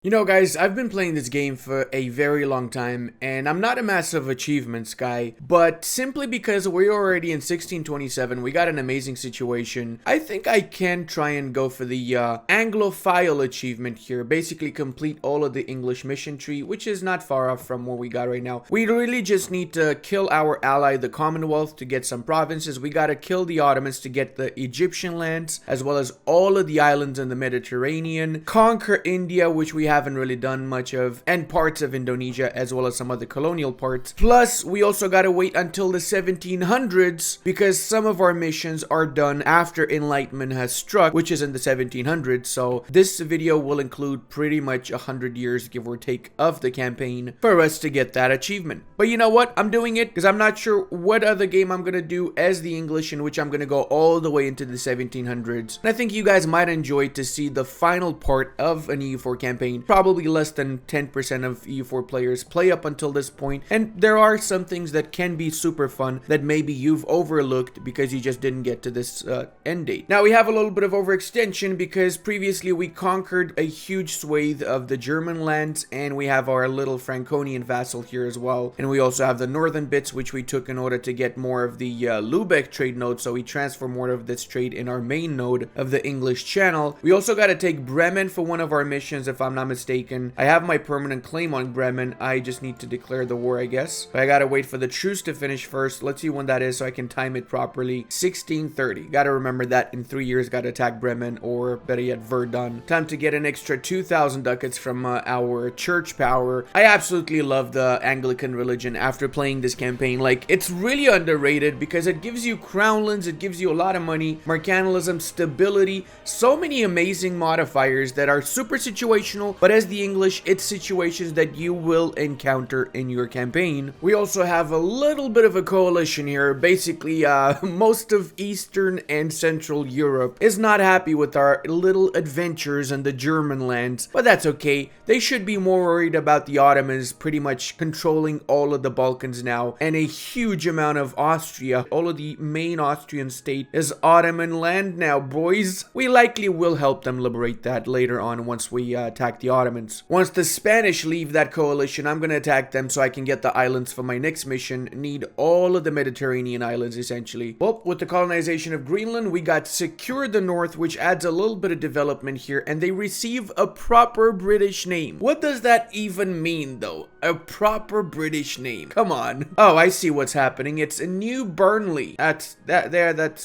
You know, guys, I've been playing this game for a very long time, and I'm not a massive achievements guy, but simply because we're already in 1627, we got an amazing situation, I think I can try and go for the Anglophile achievement here, basically complete all of the English mission tree, which is not far off from what we got right now. We really just need to kill our ally, the Commonwealth, to get some provinces. We gotta kill the Ottomans to get the Egyptian lands, as well as all of the islands in the Mediterranean, conquer India, which we haven't really done much of, and parts of Indonesia, as well as some other colonial parts. Plus, we also gotta wait until the 1700s, because some of our missions are done after Enlightenment has struck, which is in the 1700s, so this video will include pretty much 100 years, give or take, of the campaign for us to get that achievement. But you know what? I'm doing it because I'm not sure what other game I'm gonna do as the English, in which I'm gonna go all the way into the 1700s. And I think you guys might enjoy to see the final part of an EU4 campaign. Probably less than 10% of EU4 players play up until this point, and there are some things that can be super fun that maybe you've overlooked because you just didn't get to this end date. Now we have a little bit of overextension because previously we conquered a huge swathe of the German lands, and we have our little Franconian vassal here as well, and we also have the northern bits which we took in order to get more of the Lubeck trade node, so we transfer more of this trade in our main node of the English Channel. We also got to take Bremen for one of our missions, if I'm not mistaken. I have my permanent claim on Bremen. I just need to declare the war, I guess. But I gotta wait for the truce to finish first. Let's see when that is so I can time it properly. 1630. Gotta remember that in 3 years, gotta attack Bremen, or better yet, Verdun. Time to get an extra 2,000 ducats from our church power. I absolutely love the Anglican religion after playing this campaign. Like, it's really underrated because it gives you crownlands, it gives you a lot of money, mercantilism, stability, so many amazing modifiers that are super situational, but as the English, it's situations that you will encounter in your campaign. We also have a little bit of a coalition here. Basically, most of Eastern and Central Europe is not happy with our little adventures in the German lands, but that's okay. They should be more worried about the Ottomans pretty much controlling all of the Balkans now, and a huge amount of Austria. All of the main Austrian state is Ottoman land now, boys. We likely will help them liberate that later on once we attack the Ottomans. Once the Spanish leave that coalition, I'm gonna attack them so I can get the islands for my next mission. Need all of the Mediterranean islands, essentially. Well, with the colonization of Greenland, we got secured the north, which adds a little bit of development here, and they receive a proper British name. What does that even mean, though? A proper British name. Come on. Oh, I see what's happening. It's a New Burnley. That's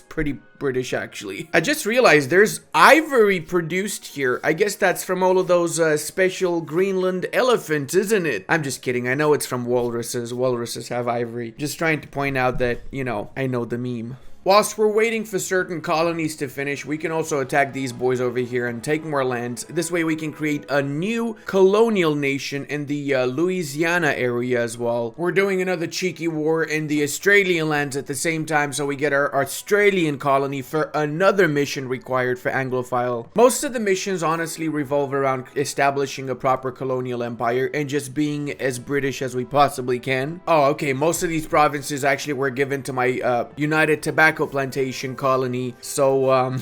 pretty British, actually. I just realized there's ivory produced here. I guess that's from all of those special Greenland elephants, isn't it? I'm just kidding. I know it's from walruses. Walruses have ivory. Just trying to point out that, you know, I know the meme. Whilst we're waiting for certain colonies to finish, we can also attack these boys over here and take more lands. This way we can create a new colonial nation in the Louisiana area as well. We're doing another cheeky war in the Australian lands at the same time, so we get our Australian colony for another mission required for Anglophile. Most of the missions honestly revolve around establishing a proper colonial empire and just being as British as we possibly can. Oh, okay, most of these provinces actually were given to my United Tobacco Plantation colony, so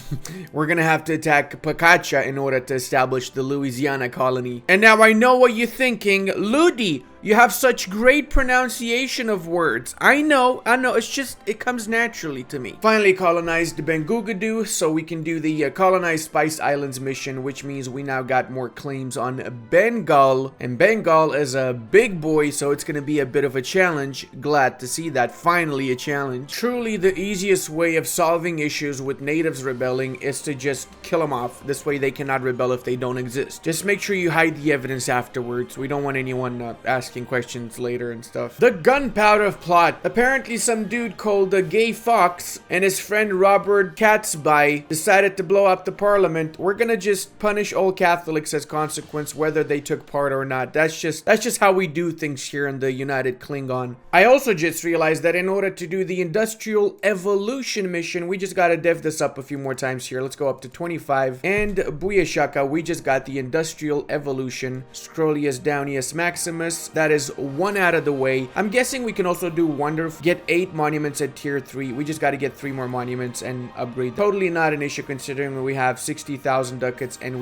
we're gonna have to attack Publica in order to establish the Louisiana colony. And now I know what you're thinking, Ludi, you have such great pronunciation of words. I know, it's just, it comes naturally to me. Finally colonized Bengugadoo, so we can do the colonized Spice Islands mission, which means we now got more claims on Bengal, and Bengal is a big boy, so it's gonna be a bit of a challenge. Glad to see that, finally a challenge. Truly the easiest way of solving issues with natives rebelling is to just kill them off. This way they cannot rebel if they don't exist. Just make sure you hide the evidence afterwards. We don't want anyone asking questions later and stuff. The gunpowder plot. Apparently some dude called the Gay Fox and his friend Robert Catsby decided to blow up the parliament. We're gonna just punish all Catholics as consequence, whether they took part or not. That's just how we do things here in the United Klingon. I also just realized that in order to do the industrial evolution mission, we just gotta dev this up a few more times here. Let's go up to 25, and booyashaka, we just got the industrial evolution. Scrollius Downius Maximus. That is one out of the way. I'm guessing we can also do wonderful. Get 8 monuments at tier 3. We just got to get 3 more monuments and upgrade. Totally not an issue considering we have 60,000 ducats and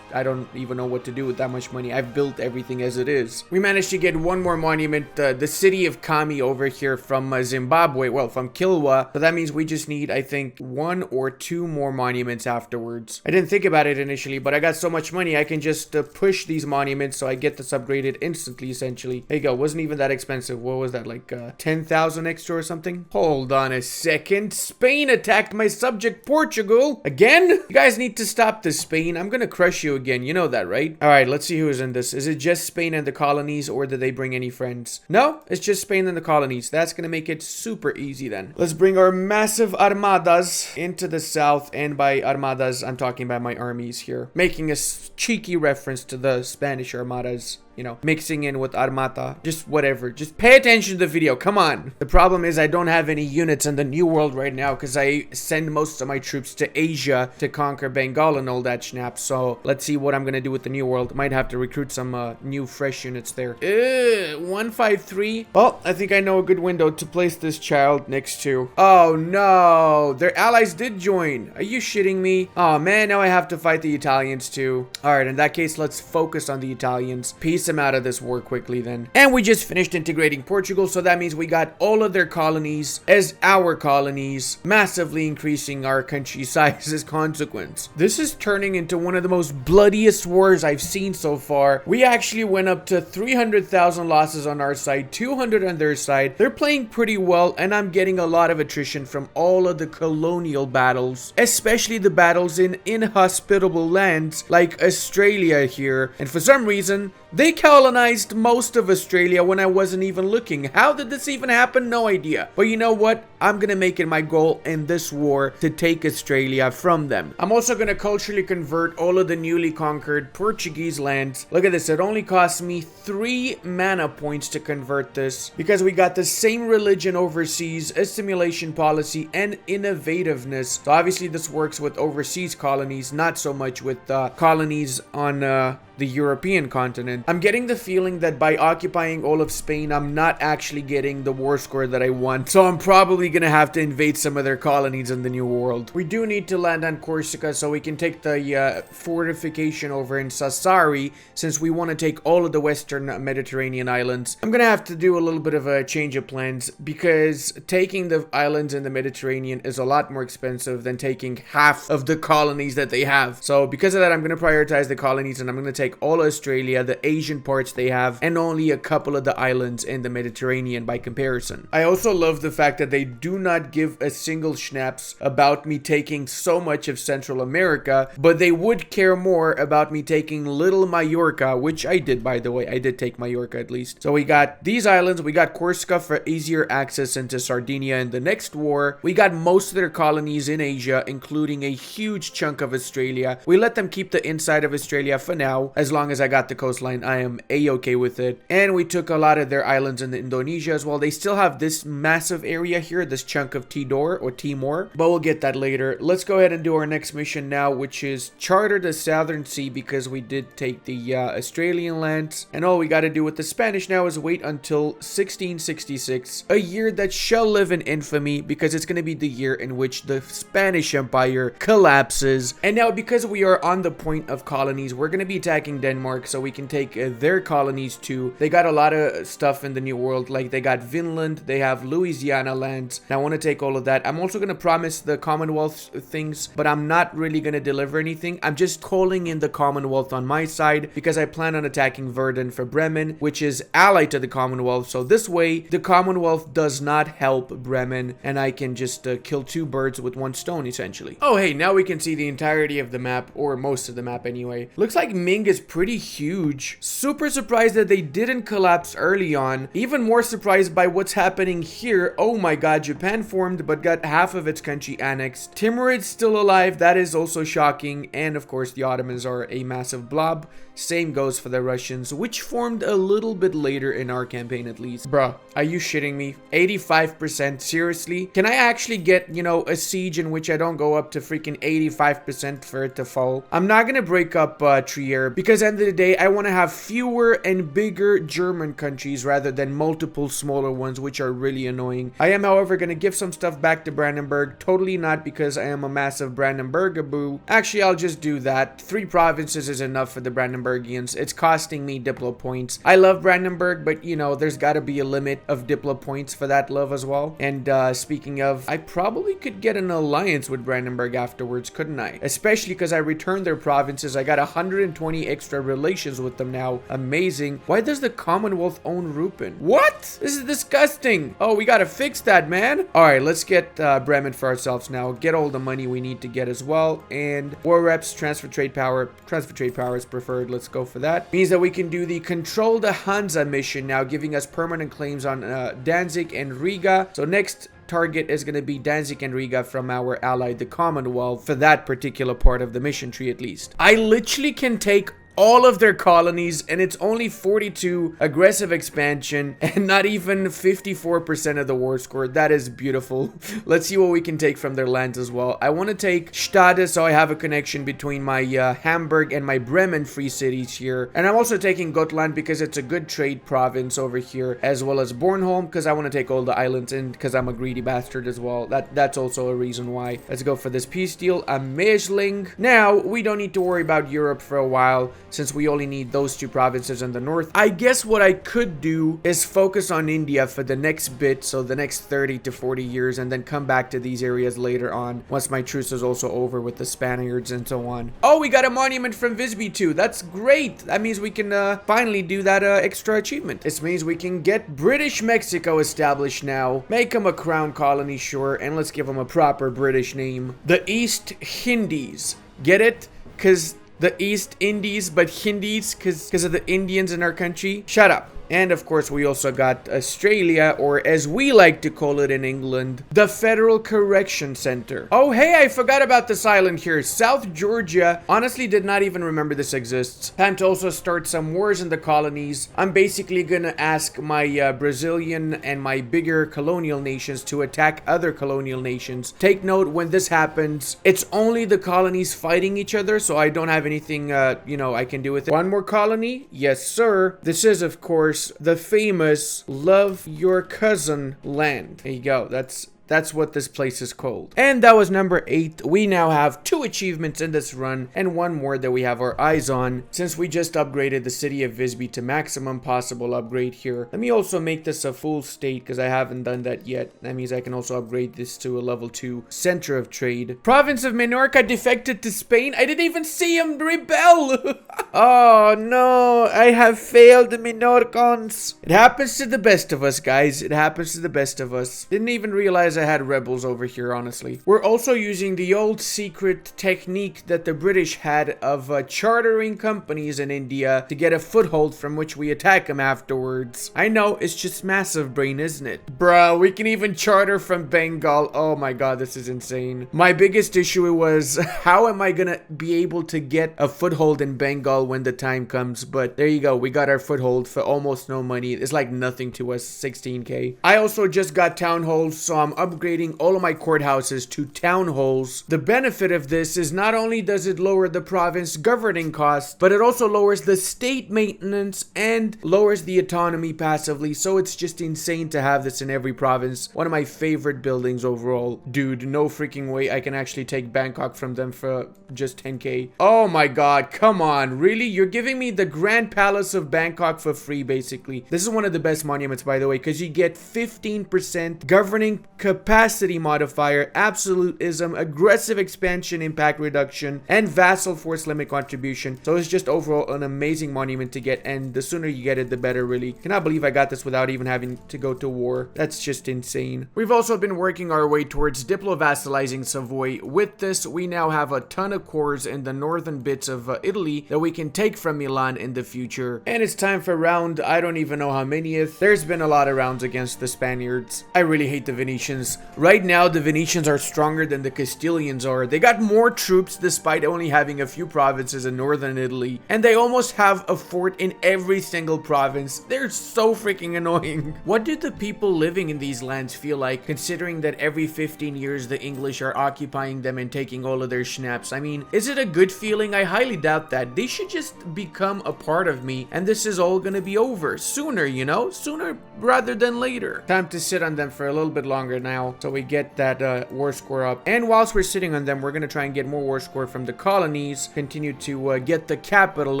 I don't even know what to do with that much money. I've built everything as it is. We managed to get 1 more monument, the city of Kami over here from Zimbabwe, well, from Kilwa. So that means we just need, I think, 1 or 2 more monuments afterwards. I didn't think about it initially, but I got so much money, I can just push these monuments so I get this upgraded instantly, essentially. There you go. Wasn't even that expensive. What was that, like 10,000 extra or something? Hold on a second. Spain attacked my subject Portugal. Again? You guys need to stop this, Spain. I'm gonna crush you again. You know that, right? All right, let's see who's in this. Is it just Spain and the colonies, or did they bring any friends? No, it's just Spain and the colonies. That's gonna make it super easy then. Let's bring our massive armadas into the south, and by armadas, I'm talking about my armies here. Making a cheeky reference to the Spanish armadas. You know, mixing in with Armata. Just whatever. Just pay attention to the video. Come on. The problem is I don't have any units in the New World right now because I send most of my troops to Asia to conquer Bengal and all that snap. So let's see what I'm going to do with the New World. Might have to recruit some new fresh units there. 153. Well, I think I know a good window to place this child next to. Oh no. Their allies did join. Are you shitting me? Oh man, now I have to fight the Italians too. Alright, in that case, let's focus on the Italians. Peace them out of this war quickly then. And we just finished integrating Portugal, so that means we got all of their colonies as our colonies, massively increasing our country size as consequence. This is turning into one of the most bloodiest wars I've seen so far. We actually went up to 300,000 losses on our side, 200 on their side. They're playing pretty well, and I'm getting a lot of attrition from all of the colonial battles, especially the battles in inhospitable lands like Australia here. And for some reason, they colonized most of Australia when I wasn't even looking. How did this even happen? No idea. But you know what? I'm gonna make it my goal in this war to take Australia from them. I'm also gonna culturally convert all of the newly conquered Portuguese lands. Look at this. It only cost me 3 mana points to convert this because we got the same religion overseas, assimilation policy, and innovativeness. So obviously this works with overseas colonies, not so much with colonies on the European continent. I'm getting the feeling that by occupying all of Spain, I'm not actually getting the war score that I want. So I'm probably gonna have to invade some of their colonies in the New World. We do need to land on Corsica so we can take the fortification over in Sassari, since we want to take all of the western Mediterranean islands. I'm gonna have to do a little bit of a change of plans because taking the islands in the Mediterranean is a lot more expensive than taking half of the colonies that they have. So because of that, I'm gonna prioritize the colonies, and I'm gonna take all Australia, the Asian parts they have, and only a couple of the islands in the Mediterranean by comparison. I also love the fact that they do not give a single schnaps about me taking so much of Central America, but they would care more about me taking Little Mallorca, which I did, by the way. I did take Mallorca at least. So we got these islands, we got Corsica for easier access into Sardinia in the next war. We got most of their colonies in Asia, including a huge chunk of Australia. We let them keep the inside of Australia for now. As long as I got the coastline, I am a-okay with it. And we took a lot of their islands in Indonesia as well. They still have this massive area here, this chunk of Tidor or Timor, but we'll get that later. Let's go ahead and do our next mission now, which is charter the Southern Sea, because we did take the Australian lands. And all we got to do with the Spanish now is wait until 1666, a year that shall live in infamy because it's going to be the year in which the Spanish Empire collapses. And now, because we are on the point of colonies, we're going to be attacking Denmark so we can take their colonies too. They got a lot of stuff in the New World, like they got Vinland, they have Louisiana lands. Now I want to take all of that. I'm also going to promise the Commonwealth things, but I'm not really going to deliver anything. I'm just calling in the Commonwealth on my side because I plan on attacking Verden for Bremen, which is allied to the Commonwealth. So this way the Commonwealth does not help Bremen, and I can just kill 2 birds with 1 stone essentially. Oh hey, now we can see the entirety of the map, or most of the map anyway. Looks like Ming is pretty huge. Super surprised that they didn't collapse early on. Even more surprised by what's happening here. Oh my god, Japan formed but got half of its country annexed. Timurid's still alive. That is also shocking. And of course the Ottomans are a massive blob. Same goes for the Russians, which formed a little bit later in our campaign at least. Bruh, are you shitting me? 85%? Seriously? Can I actually get, you know, a siege in which I don't go up to freaking 85% for it to fall? I'm not gonna break up Trier because at the end of the day, I want to have fewer and bigger German countries rather than multiple smaller ones, which are really annoying. I am, however, gonna give some stuff back to Brandenburg. Totally not because I am a massive Brandenburgaboo. Actually, I'll just do that. 3 provinces is enough for the Brandenburgians. It's costing me Diplo points. I love Brandenburg, but you know, there's gotta be a limit of Diplo points for that love as well. And speaking of, I probably could get an alliance with Brandenburg afterwards, couldn't I? Especially because I returned their provinces. I got 120 extra relations with them now. Amazing. Why does the Commonwealth own Rupin? What? This is disgusting. Oh, we gotta fix that, man. All right, let's get Bremen for ourselves now. Get all the money we need to get as well. And war reps, transfer trade power. Transfer trade power is preferred. Let's go for that. Means that we can do the Control the Hansa mission now, giving us permanent claims on Danzig and Riga. So next target is going to be Danzig and Riga from our ally, the Commonwealth, for that particular part of the mission tree at least. I literally can take all of their colonies and it's only 42 aggressive expansion and not even 54% of the war score. That is beautiful. Let's see what we can take from their lands as well. I want to take Stade, so I have a connection between my Hamburg and my Bremen free cities here. And I'm also taking Gotland because it's a good trade province over here, as well as Bornholm because I want to take all the islands in because I'm a greedy bastard as well. That's also a reason why. Let's go for this peace deal. A Meschling. Now we don't need to worry about Europe for a while, since we only need those 2 provinces in the north. I guess what I could do is focus on India for the next bit, so the next 30 to 40 years, and then come back to these areas later on, once my truce is also over with the Spaniards and so on. Oh, we got a monument from Visby too. That's great. That means we can finally do that extra achievement. This means we can get British Mexico established now. Make them a crown colony, sure, and let's give them a proper British name. The East Indies. Get it? Because the East Indies, but Hindis because of the Indians in our country. Shut up. And of course, we also got Australia, or as we like to call it in England, the Federal Correction Center. Oh, hey, I forgot about this island here. South Georgia. Honestly, did not even remember this exists. Time to also start some wars in the colonies. I'm basically gonna ask my Brazilian and my bigger colonial nations to attack other colonial nations. Take note, when this happens, it's only the colonies fighting each other, so I don't have anything, you know, I can do with it. One more colony? Yes, sir. This is, of course, the famous Love Your Cousin land. There you go. That's what this place is called. And that was number 8. We now have 2 achievements in this run and 1 more that we have our eyes on, since we just upgraded the city of Visby to maximum possible upgrade here. Let me also make this a full state because I haven't done that yet. That means I can also upgrade this to a level 2 center of trade. Province of Minorca defected to Spain. I didn't even see him rebel. Oh no, I have failed the Minorcans. It happens to the best of us, guys. It happens to the best of us. Didn't even realize I had rebels over here, honestly. We're also using the old secret technique that the British had of chartering companies in India to get a foothold from which we attack them afterwards. I know, it's just massive brain, isn't it? Bruh, we can even charter from Bengal. Oh my god, this is insane. My biggest issue was, how am I gonna be able to get a foothold in Bengal when the time comes? But there you go, we got our foothold for almost no money. It's like nothing to us, 16k. I also just got town halls, so I'm upgrading all of my courthouses to town halls. The benefit of this is not only does it lower the province governing costs, but it also lowers the state maintenance and lowers the autonomy passively. So it's just insane to have this in every province. One of my favorite buildings overall. Dude, no freaking way I can actually take Bangkok from them for just 10k. Oh my god, come on. Really? You're giving me the Grand Palace of Bangkok for free, basically. This is one of the best monuments, by the way, because you get 15% governing capacity modifier, absolutism, aggressive expansion impact reduction, and vassal force limit contribution. So it's just overall an amazing monument to get, and the sooner you get it, the better, really. Cannot believe I got this without even having to go to war. That's just insane. We've also been working our way towards diplo-vassalizing Savoy. With this, we now have a ton of cores in the northern bits of Italy that we can take from Milan in the future. And it's time for round, I don't even know how manyth. There's been a lot of rounds against the Spaniards. I really hate the Venetians. because right now the Venetians are stronger than the Castilians are. They got more troops despite only having a few provinces in northern Italy, and they almost have a fort in every single province. They're so freaking annoying. What do the people living in these lands feel like, considering that every 15 years the English are occupying them and taking all of their schnapps? I mean, is it a good feeling? I highly doubt that. They should just become a part of me, and this is all gonna be over sooner, you know? Sooner rather than later. Time to sit on them for a little bit longer now, so we get that war score up. And whilst we're sitting on them, we're gonna try and get more war score from the colonies, continue to get the capital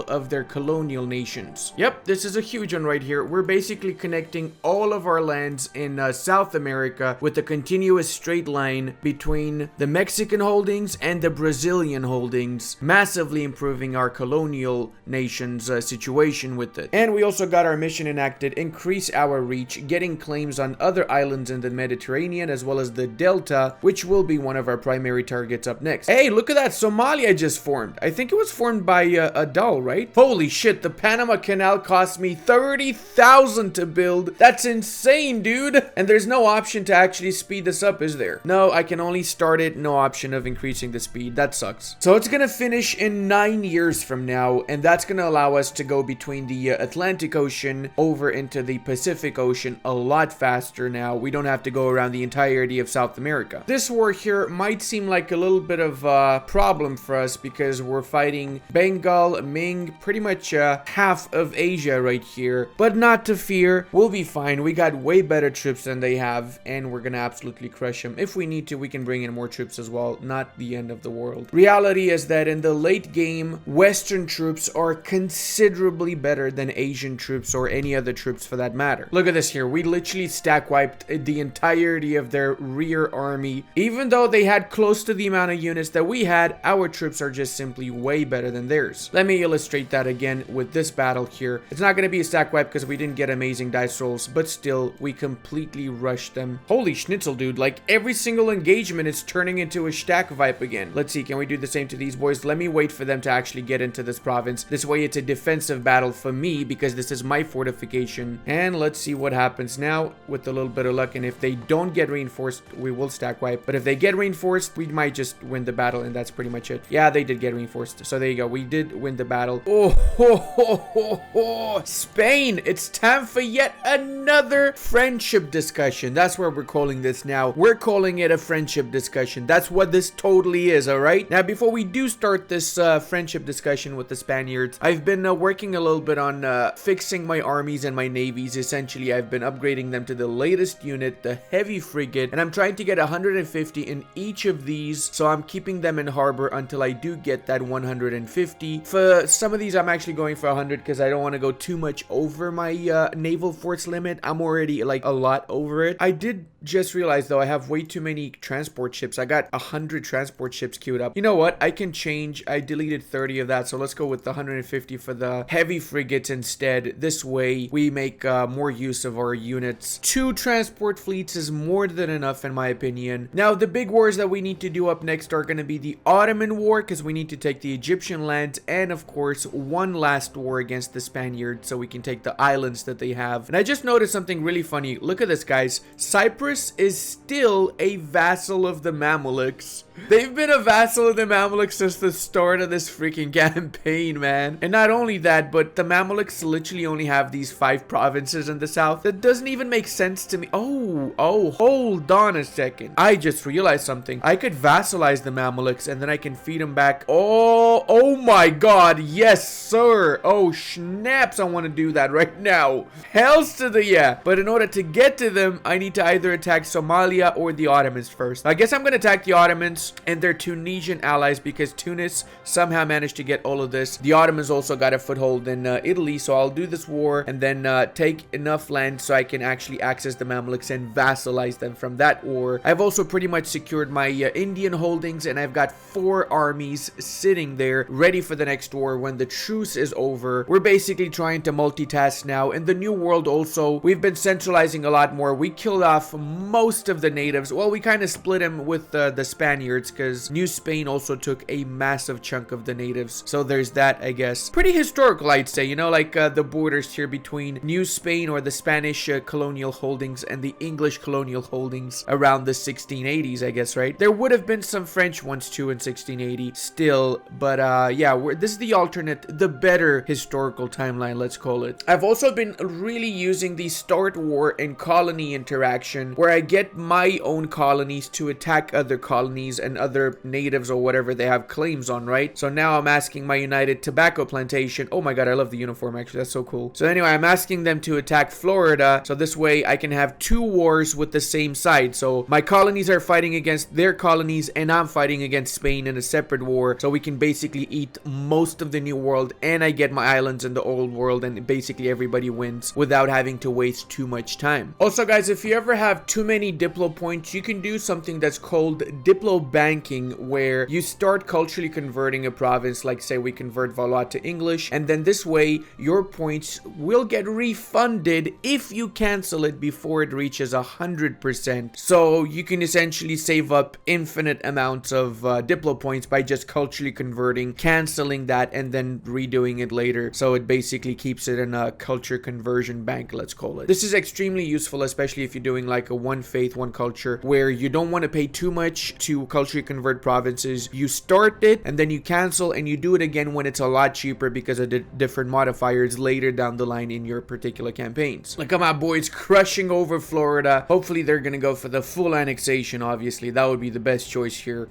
of their colonial nations. Yep, this is a huge one right here. We're basically connecting all of our lands in South America with a continuous straight line between the Mexican holdings and the Brazilian holdings, massively improving our colonial nation's situation with it. And we also got our mission enacted, increase our reach, getting claims on other islands in the Mediterranean as well as the Delta, which will be one of our primary targets up next. Hey, look at that, Somalia just formed. I think it was formed by a doll, right? Holy shit, the Panama Canal cost me 30,000 to build. That's insane, dude. And there's no option to actually speed this up, is there? No, I can only start it, no option of increasing the speed. That sucks. So it's gonna finish in 9 years from now, and that's gonna allow us to go between the Atlantic Ocean over into the Pacific Ocean a lot faster now. We don't have to go around the entirety of South America. This war here might seem like a little bit of a problem for us because we're fighting Bengal, Ming, pretty much half of Asia right here, but not to fear. We'll be fine. We got way better troops than they have, and we're gonna absolutely crush them. If we need to, we can bring in more troops as well. Not the end of the world. Reality is that in the late game, Western troops are considerably better than Asian troops or any other troops for that matter. Look at this here. We literally stack wiped the entirety of their rear army. Even though they had close to the amount of units that we had, our troops are just simply way better than theirs. Let me illustrate that again with this battle here. It's not going to be a stack wipe because we didn't get amazing dice rolls, but still, we completely rushed them. Holy schnitzel, dude. Like, every single engagement is turning into a stack wipe again. Let's see, can we do the same to these boys? Let me wait for them to actually get into this province. This way, it's a defensive battle for me because this is my fortification. And let's see what happens now with a little bit of luck. And if they don't get reinforced, we will stack wipe. But if they get reinforced, we might just win the battle, and that's pretty much it. Yeah, they did get reinforced. So there you go. We did win the battle. Oh, ho, ho, ho, ho. Spain, it's time for yet another friendship discussion. That's what we're calling this now. We're calling it a friendship discussion. That's what this totally is, all right? Now, before we do start this friendship discussion with the Spaniards, I've been working a little bit on fixing my armies and my navies. Essentially, I've been upgrading them to the latest unit, the heavy frigate, and I'm trying to get 150 in each of these, so I'm keeping them in harbor until I do get that 150. For some of these, I'm actually going for 100 because I don't want to go too much over my naval force limit. I'm already like a lot over it. I did just realize though I have way too many transport ships. I got 100 transport ships queued up. You know what? I can change. I deleted 30 of that, so let's go with the 150 for the heavy frigates instead. This way we make more use of our units. 2 transport fleets is more than enough in my opinion. Now the big wars that we need to do up next are going to be the Ottoman War because we need to take the Egyptian lands, and of course one last war against the Spaniards so we can take the islands that they have. And I just noticed something really funny. Look at this, guys. Cyprus is still a vassal of the Mamluks. They've been a vassal of the Mamluks since the start of this freaking campaign, man. And not only that, but the Mamluks literally only have these 5 provinces in the south. That doesn't even make sense to me. Oh, hold on a second. I just realized something. I could vassalize the Mamluks and then I can feed them back. Oh my god. Yes, sir. Oh, snaps. I want to do that right now. Hells to the yeah. But in order to get to them, I need to either attack Somalia or the Ottomans first. I guess I'm going to attack the Ottomans and their Tunisian allies because Tunis somehow managed to get all of this. The Ottomans also got a foothold in Italy, so I'll do this war and then take enough land so I can actually access the Mamluks and vassalize them from that war. I've also pretty much secured my Indian holdings, and I've got 4 armies sitting there ready for the next war when the truce is over. We're basically trying to multitask now. In the New World also, we've been centralizing a lot more. We killed off most of the natives. Well, we kind of split them with the Spaniards, Spaniards, because New Spain also took a massive chunk of the natives. So there's that, I guess. Pretty historical, I'd say, you know, like the borders here between New Spain or the Spanish colonial holdings and the English colonial holdings around the 1680s, I guess, right? There would have been some French ones too in 1680 still, but yeah, this is the alternate, the better historical timeline, let's call it. I've also been really using the start war and colony interaction, where I get my own colonies to attack other colonies and other natives or whatever they have claims on, right? So now I'm asking my United Tobacco Plantation, oh my god, I love the uniform actually, that's so cool. So anyway, I'm asking them to attack Florida, so this way I can have two wars with the same side. So my colonies are fighting against their colonies and I'm fighting against Spain in a separate war, so we can basically eat most of the New World and I get my islands in the Old World, and basically everybody wins without having to waste too much time. Also guys, if you ever have too many Diplo points, you can do something that's called Diplo banking, where you start culturally converting a province, like say we convert Valois to English, and then this way your points will get refunded if you cancel it before it reaches 100%. So you can essentially save up infinite amounts of Diplo points by just culturally converting, canceling that, and then redoing it later. So it basically keeps it in a culture conversion bank, let's call it. This is extremely useful, especially if you're doing like a one faith, one culture, where you don't want to pay too much to culturally convert provinces. You start it and then you cancel and you do it again when it's a lot cheaper because of the different modifiers later down the line in your particular campaigns. Look at my boys crushing over Florida. Hopefully they're gonna go for the full annexation, obviously. That would be the best choice here.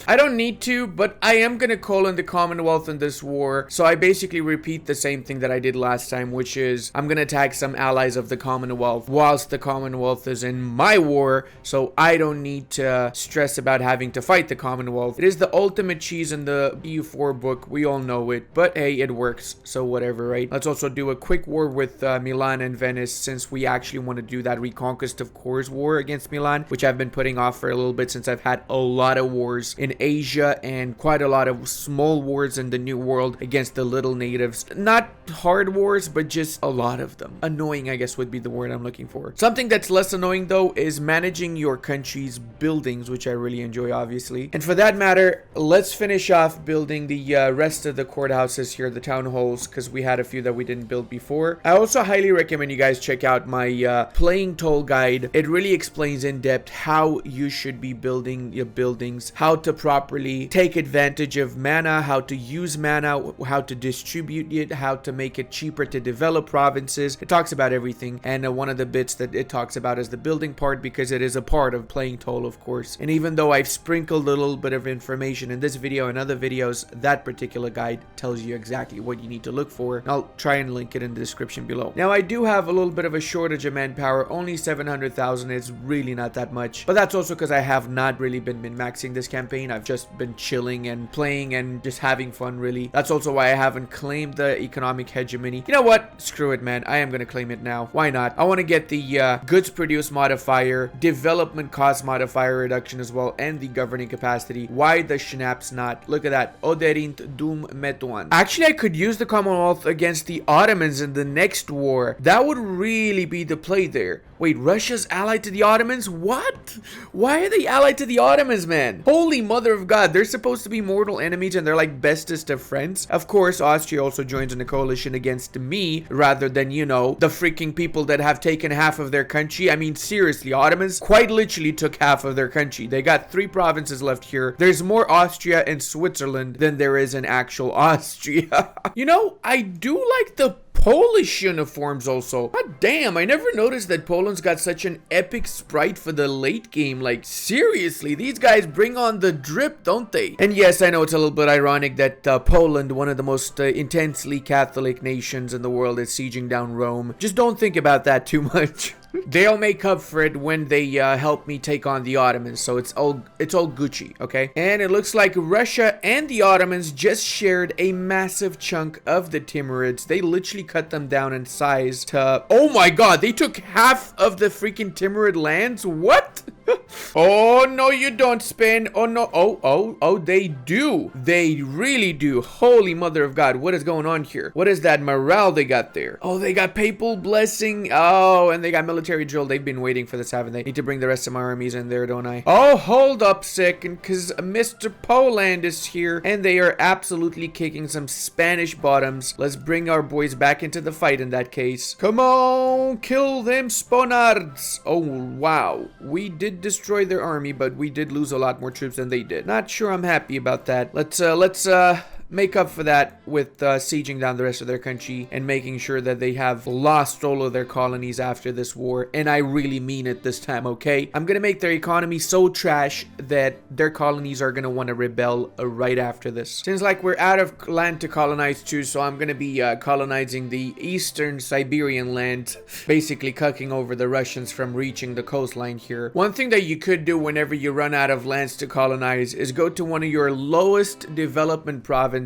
I don't need to, but I am gonna call in the Commonwealth in this war. So I basically repeat the same thing that I did last time, which is I'm gonna attack some allies of the Commonwealth whilst the Commonwealth is in my war, so I don't need to stress about having to fight the Commonwealth. It is the ultimate cheese in the EU4 book, we all know it, but hey, it works, so whatever, right? Let's also do a quick war with Milan and Venice, since we actually want to do that Reconquest of Cores war against Milan, which I've been putting off for a little bit since I've had a lot of wars in Asia and quite a lot of small wars in the New World against the little natives. Not hard wars, but just a lot of them. Annoying, I guess, would be the word I'm looking for. Something that's less annoying though is managing your country's buildings, which I really enjoy, obviously. And for that matter, let's finish off building the rest of the courthouses here, the town halls, because we had a few that we didn't build before. I also highly recommend you guys check out my playing toll guide. It really explains in depth how you should be building your buildings, how to properly take advantage of mana, how to use mana, how to distribute it, how to make it cheaper to develop provinces. It talks about everything, and one of the bits that it talks about is the building part, because it is a part of playing toll, of course. And even though I've sprinkled a little bit of information in this video and other videos, that particular guide tells you exactly what you need to look for. I'll try and link it in the description below. Now, I do have a little bit of a shortage of manpower, only 700,000. It's really not that much, but that's also because I have not really been min-maxing this campaign. I've just been chilling and playing and just having fun, really. That's also why I haven't claimed the economic hegemony. You know what? Screw it, man. I am going to claim it now. Why not? I want to get the goods produced modifier, development cost modifier reduction as well, and the governing capacity. Why the schnapps not? Look at that. Oderint dum metuan. Actually, I could use the Commonwealth against the Ottomans in the next war. That would really be the play there. Wait, Russia's allied to the Ottomans? What? Why are they allied to the Ottomans, man? Holy mother of God. They're supposed to be mortal enemies and they're like bestest of friends. Of course, Austria also joins in a coalition against me rather than, you know, the freaking people that have taken half of their country. I mean, seriously, Ottomans quite literally took half of their country. They got 3 provinces left here. There's more Austria and Switzerland than there is in actual Austria. You know, I do like the Polish uniforms also. God damn, I never noticed that Poland's got such an epic sprite for the late game. Like, seriously, these guys bring on the drip, don't they? And yes, I know it's a little bit ironic that Poland, one of the most intensely Catholic nations in the world, is sieging down Rome. Just don't think about that too much. They'll make up for it when they help me take on the Ottomans, so it's all Gucci, okay? And it looks like Russia and the Ottomans just shared a massive chunk of the Timurids. They literally cut them down in size to... Oh my god, they took half of the freaking Timurid lands? What? Oh, no, you don't, Spain. Oh, no. Oh, they do. They really do. Holy mother of God. What is going on here? What is that morale they got there? Oh, they got papal blessing. Oh, and they got military drill. They've been waiting for this, haven't they? Need to bring the rest of my armies in there, don't I? Oh, hold up a second, because Mr. Poland is here, and they are absolutely kicking some Spanish bottoms. Let's bring our boys back into the fight in that case. Come on, kill them Sponards. Oh, wow. We did destroy their army, but we did lose a lot more troops than they did. Not sure I'm happy about that. Let's make up for that with sieging down the rest of their country and making sure that they have lost all of their colonies after this war. And I really mean it this time, okay? I'm gonna make their economy so trash that their colonies are gonna want to rebel right after this. Seems like we're out of land to colonize too, so I'm gonna be colonizing the eastern Siberian land, basically cucking over the Russians from reaching the coastline here. One thing that you could do whenever you run out of lands to colonize is go to one of your lowest development provinces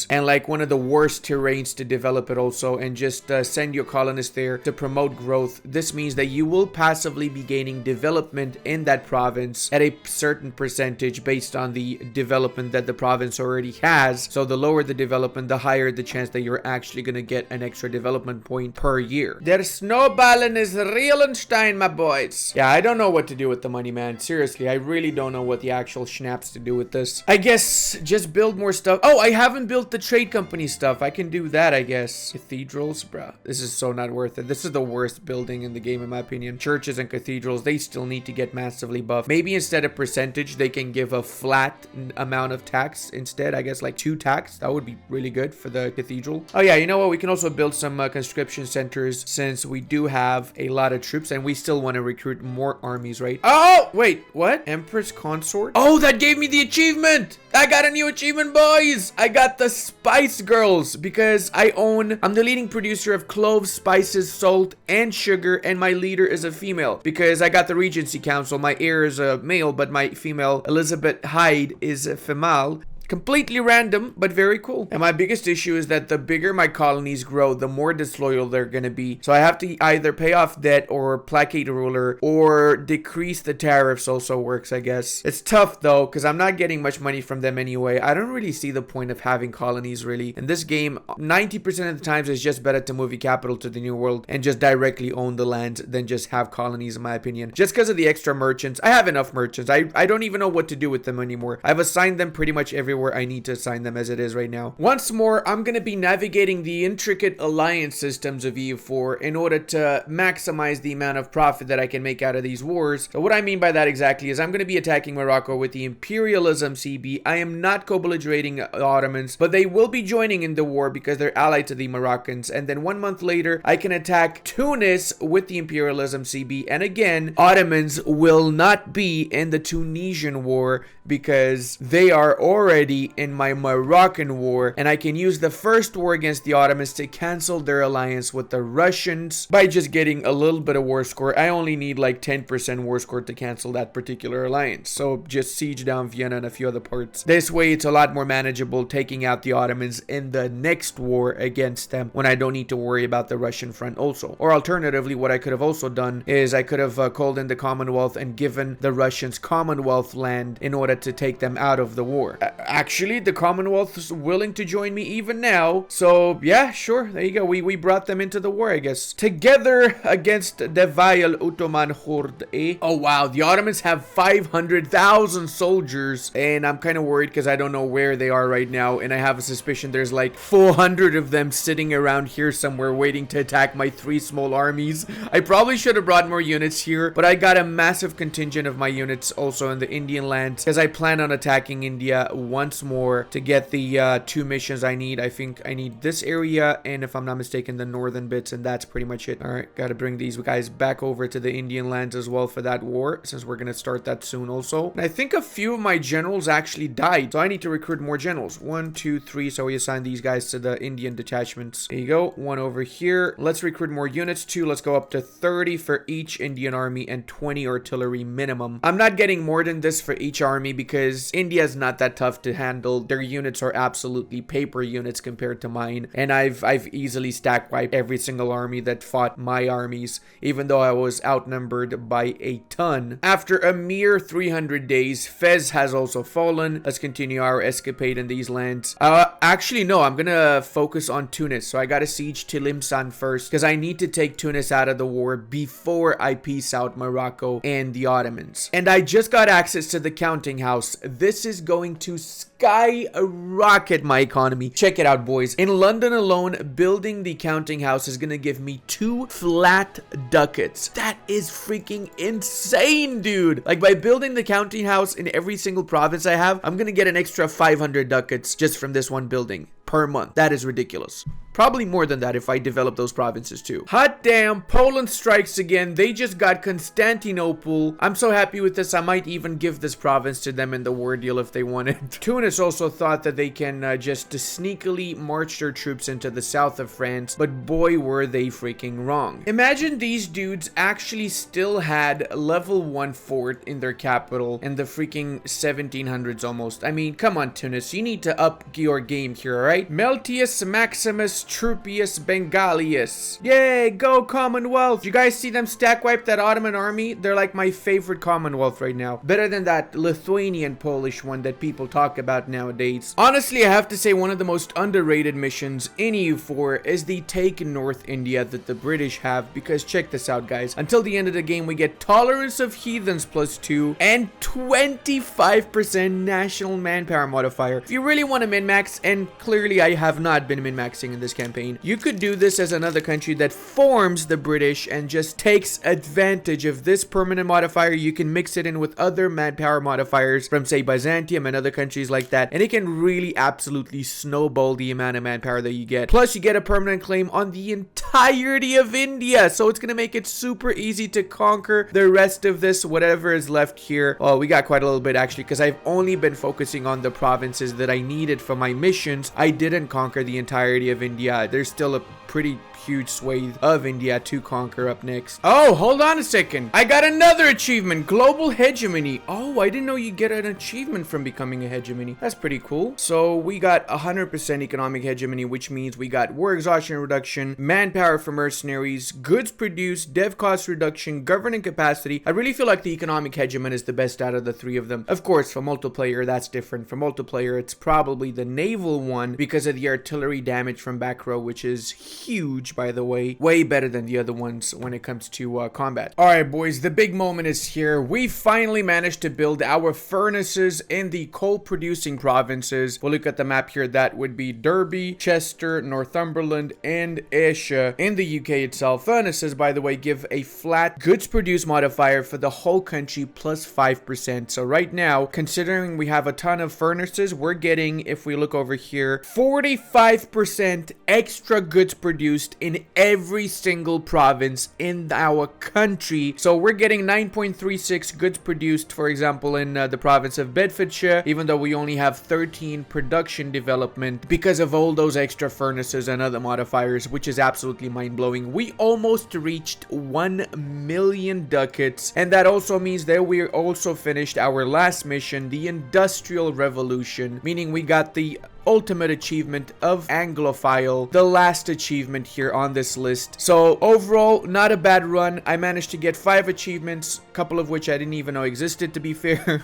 and like one of the worst terrains to develop it also, and just send your colonists there to promote growth. This means that you will passively be gaining development in that province at a certain percentage based on the development that the province already has. So the lower the development, the higher the chance that you're actually going to get an extra development point per year. Der snowballen is Rielenstein, my boys. Yeah, I don't know what to do with the money, man. Seriously, I really don't know what the actual schnapps to do with this. I guess just build more stuff. Oh, I haven't built the trade company stuff. I can do that, I guess. Cathedrals, bruh. This is so not worth it. This is the worst building in the game, in my opinion. Churches and cathedrals, they still need to get massively buffed. Maybe instead of percentage, they can give a flat amount of tax instead. I guess like 2 tax. That would be really good for the cathedral. Oh yeah, you know what? We can also build some conscription centers since we do have a lot of troops and we still want to recruit more armies, right? Oh, wait, what? Empress Consort? Oh, that gave me the achievement! I got a new achievement, boys! I got the Spice Girls because I'm the leading producer of cloves, spices, salt, and sugar, and my leader is a female because I got the Regency Council. My heir is a male, but my female, Elizabeth Hyde, is a female. Completely random, but very cool. And my biggest issue is that the bigger my colonies grow, the more disloyal they're gonna be. So I have to either pay off debt or placate a ruler or decrease the tariffs also works, I guess. It's tough though, because I'm not getting much money from them anyway. I don't really see the point of having colonies really. In this game, 90% of the times it's just better to move your capital to the New World and just directly own the land than just have colonies, in my opinion. Just because of the extra merchants. I have enough merchants. I don't even know what to do with them anymore. I've assigned them pretty much everywhere I need to assign them as it is right now. Once more, I'm going to be navigating the intricate alliance systems of EU4 in order to maximize the amount of profit that I can make out of these wars. So what I mean by that exactly is I'm going to be attacking Morocco with the imperialism CB. I am not co-belligerating Ottomans, but they will be joining in the war because they're allied to the Moroccans. And then 1 month later, I can attack Tunis with the imperialism CB. And again, Ottomans will not be in the Tunisian war because they are already in my Moroccan war, and I can use the first war against the Ottomans to cancel their alliance with the Russians by just getting a little bit of war score. I only need like 10% war score to cancel that particular alliance, so just siege down Vienna and a few other parts. This way it's a lot more manageable taking out the Ottomans in the next war against them when I don't need to worry about the Russian front also. Or alternatively, what I could have also done is I could have called in the Commonwealth and given the Russians Commonwealth land in order to take them out of the war. Actually, the Commonwealth is willing to join me even now. So, yeah, sure. There you go. We brought them into the war, I guess. Together against the vile Ottoman horde, eh? Oh, wow. The Ottomans have 500,000 soldiers. And I'm kind of worried because I don't know where they are right now. And I have a suspicion there's like 400 of them sitting around here somewhere waiting to attack my 3 small armies. I probably should have brought more units here. But I got a massive contingent of my units also in the Indian lands because I plan on attacking India once more to get the 2 missions I need. I think I need this area and, if I'm not mistaken, the northern bits, and that's pretty much it. All right, gotta bring these guys back over to the Indian lands as well for that war, since we're gonna start that soon also. And I think a few of my generals actually died, so I need to recruit more generals. 1, 2, 3, so we assign these guys to the Indian detachments. There you go, 1 over here. Let's recruit more units too. Let's go up to 30 for each Indian army and 20 artillery minimum. I'm not getting more than this for each army because India is not that tough to handle. Their units are absolutely paper units compared to mine, and I've easily stack wiped every single army that fought my armies, even though I was outnumbered by a ton. After a mere 300 days, Fez has also fallen. Let's continue our escapade in these lands. Actually, no, I'm gonna focus on Tunis. So I gotta siege Tlemcen first, because I need to take Tunis out of the war before I peace out Morocco and the Ottomans. And I just got access to the counting house. This is going to skyrocket my economy. Check it out, boys. In London alone, building the counting house is gonna give me 2 flat ducats. That is freaking insane, dude. Like, by building the counting house in every single province I have, I'm gonna get an extra 500 ducats just from this one building per month. That is ridiculous. Probably more than that if I develop those provinces too. Hot damn, Poland strikes again. They just got Constantinople. I'm so happy with this. I might even give this province to them in the war deal if they wanted. Tunis also thought that they can just sneakily march their troops into the south of France, but boy were they freaking wrong. Imagine these dudes actually still had level 1 fort in their capital in the freaking 1700s almost. I mean, come on, Tunis, you need to up your game here, alright? Meltius Maximus Trupius Bengalius. Yay, go Commonwealth. You guys see them stack wipe that Ottoman army? They're like my favorite Commonwealth right now. Better than that Lithuanian Polish one that people talk about nowadays. Honestly, I have to say one of the most underrated missions in EU4 is the Take North India that the British have, because check this out, guys. Until the end of the game, we get Tolerance of Heathens +2 and 25% National Manpower modifier. If you really want to min-max, and clearly I have not been min-maxing in this campaign, you could do this as another country that forms the British and just takes advantage of this permanent modifier. You can mix it in with other manpower modifiers from, say, Byzantium and other countries like that, and it can really absolutely snowball the amount of manpower that you get. Plus, you get a permanent claim on the entirety of India, so it's gonna make it super easy to conquer the rest of this, whatever is left here. Oh, we got quite a little bit actually, because I've only been focusing on the provinces that I needed for my missions. I didn't conquer the entirety of India. There's still a pretty huge swathe of India to conquer up next. Oh, hold on a second. I got another achievement, Global Hegemony. Oh, I didn't know you get an achievement from becoming a hegemony. That's pretty cool. So we got 100% economic hegemony, which means we got war exhaustion reduction, manpower for mercenaries, goods produced, dev cost reduction, governing capacity. I really feel like the economic hegemon is the best out of the 3 of them. Of course, for multiplayer, that's different. For multiplayer, it's probably the naval one because of the artillery damage from back row, which is huge, by the way. Way better than the other ones when it comes to combat. Alright, boys, the big moment is here. We finally managed to build our furnaces in the coal-producing provinces. We'll look at the map here. That would be Derby, Chester, Northumberland, and Ayrshire. In the UK itself, furnaces, by the way, give a flat goods produced modifier for the whole country plus 5%. So right now, considering we have a ton of furnaces, we're getting, if we look over here, 45% extra goods produced in every single province in our country. So we're getting 9.36 goods produced, for example, in the province of Bedfordshire, even though we only have 13 production development because of all those extra furnaces and other modifiers, which is absolutely mind-blowing. We almost reached 1 million ducats, and that also means that we also finished our last mission, the Industrial Revolution, meaning we got the ultimate achievement of Anglophile, the last achievement here on this list. So overall, not a bad run. I managed to get 5 achievements, a couple of which I didn't even know existed, to be fair.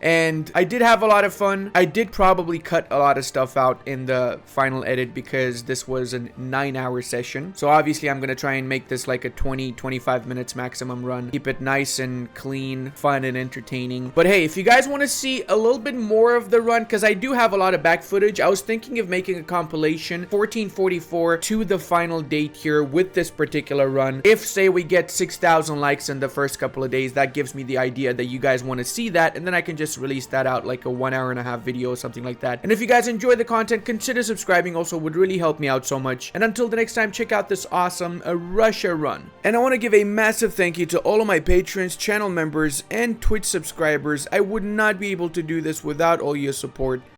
And I did have a lot of fun. I did probably cut a lot of stuff out in the final edit because this was a 9-hour session. So obviously I'm going to try and make this like a 20-25 minutes maximum run. Keep it nice and clean, fun and entertaining. But hey, if you guys want to see a little bit more of the run, because I do have a lot of back footage, I was thinking of making a compilation 1444 to the final date here with this particular run. If, say, we get 6,000 likes in the first couple of days, that gives me the idea that you guys want to see that, and then I can just release that out like a 1.5-hour video or something like that. And if you guys enjoy the content, consider subscribing, also would really help me out so much. And until the next time, check out this awesome Russia run. And I want to give a massive thank you to all of my patrons, channel members, and Twitch subscribers. I would not be able to do this without all your support.